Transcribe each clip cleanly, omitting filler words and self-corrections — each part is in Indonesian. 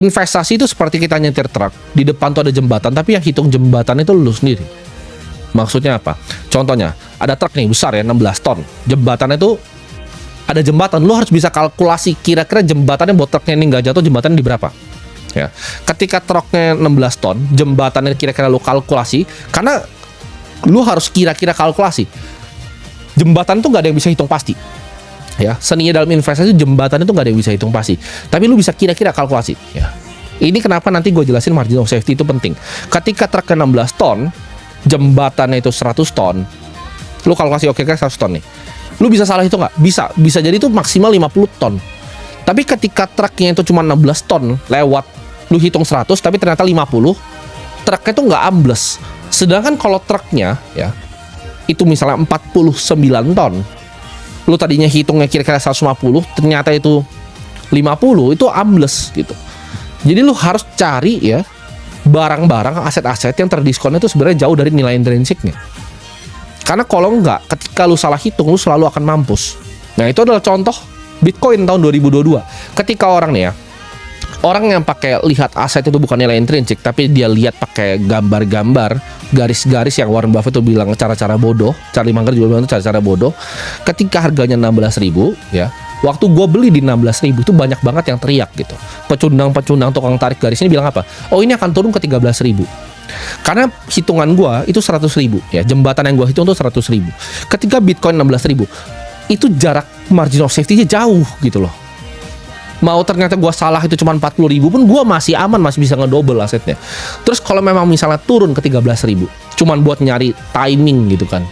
Investasi itu seperti kita nyetir truk, di depan tuh ada jembatan, tapi yang hitung jembatan itu lu sendiri. Maksudnya apa? Contohnya, ada truk nih besar ya, 16 ton. Jembatannya itu ada jembatan, lu harus bisa kalkulasi kira-kira jembatannya buat truknya ini nggak jatuh, jembatannya di berapa. Ya. Ketika truknya 16 ton, jembatannya kira-kira lu kalkulasi, karena lu harus kira-kira kalkulasi. Jembatan tuh nggak ada yang bisa hitung pasti. Ya, seninya dalam investasi jembatan itu nggak ada yang bisa hitung pasti, tapi lu bisa kira-kira kalkulasi. Ya, ini kenapa nanti gue jelasin margin of safety itu penting. Ketika truknya 16 ton, jembatannya itu 100 ton, lu kalkulasi oke kan 100 ton nih, lu bisa salah itu nggak? Bisa jadi itu maksimal 50 ton. Tapi ketika truknya itu cuma 16 ton lewat, lu hitung 100 tapi ternyata 50, truknya itu nggak ambles. Sedangkan kalau truknya ya itu misalnya 49 ton, lu tadinya hitungnya kira-kira 150, ternyata itu 50, itu ambles gitu. Jadi lu harus cari ya barang-barang, aset-aset yang terdiskon itu sebenarnya jauh dari nilai intrinsiknya. Karena kalau enggak, ketika lu salah hitung, lu selalu akan mampus. Nah, itu adalah contoh Bitcoin tahun 2022. Ketika orang nih ya, orang yang pakai lihat aset itu bukan nilai intrinsik, tapi dia lihat pakai gambar-gambar, garis-garis yang Warren Buffett itu bilang cara-cara bodoh, Charlie Munger juga bilang itu cara-cara bodoh. Ketika harganya 16.000 ya, waktu gue beli di 16.000 itu banyak banget yang teriak gitu. Pecundang-pecundang tukang tarik garis ini bilang apa? Oh, ini akan turun ke 13.000. Karena hitungan gue itu 100.000 ya, jembatan yang gue hitung itu 100.000. Ketika Bitcoin 16.000, itu jarak margin of safety-nya jauh gitu loh. Mau ternyata gue salah itu cuma 40.000 pun gue masih aman, masih bisa ngedouble asetnya. Terus kalau memang misalnya turun ke 13.000, cuman buat nyari timing gitu kan,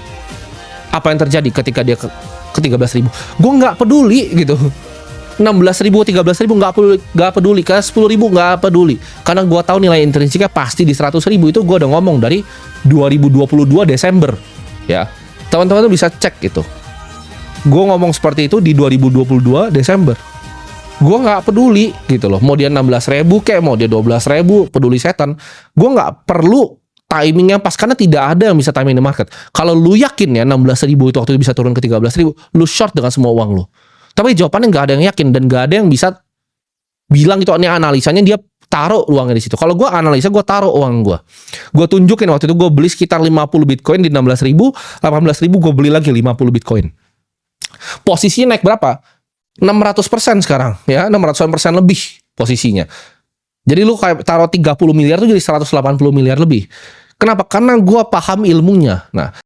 apa yang terjadi ketika dia ke 13.000? Gue nggak peduli gitu. 16.000, 13.000 nggak peduli, ke 10.000 nggak peduli, karena gue tahu nilai intrinsiknya pasti di 100.000. Itu gue udah ngomong dari 2022 Desember ya, teman-teman tuh bisa cek gitu. Gue ngomong seperti itu di 2022 Desember. Gue nggak peduli gitu loh, mau dia 16.000 kayak mau dia 12.000, peduli setan. Gue nggak perlu timingnya pas, karena tidak ada yang bisa timing the market. Kalau lu yakin ya 16.000 itu waktu itu bisa turun ke 13.000, lu short dengan semua uang lu. Tapi jawabannya nggak ada yang yakin, dan nggak ada yang bisa bilang itu, ini analisanya dia taruh uangnya di situ. Kalau gue analisa, gue taruh uang gue. Gue tunjukin waktu itu gue beli sekitar 50 Bitcoin di 16.000, 18.000 gue beli lagi 50 Bitcoin. Posisinya naik berapa? 600% sekarang ya, 600% lebih posisinya. Jadi lu kayak taruh 30 miliar tuh jadi 180 miliar lebih. Kenapa? Karena gue paham ilmunya. Nah,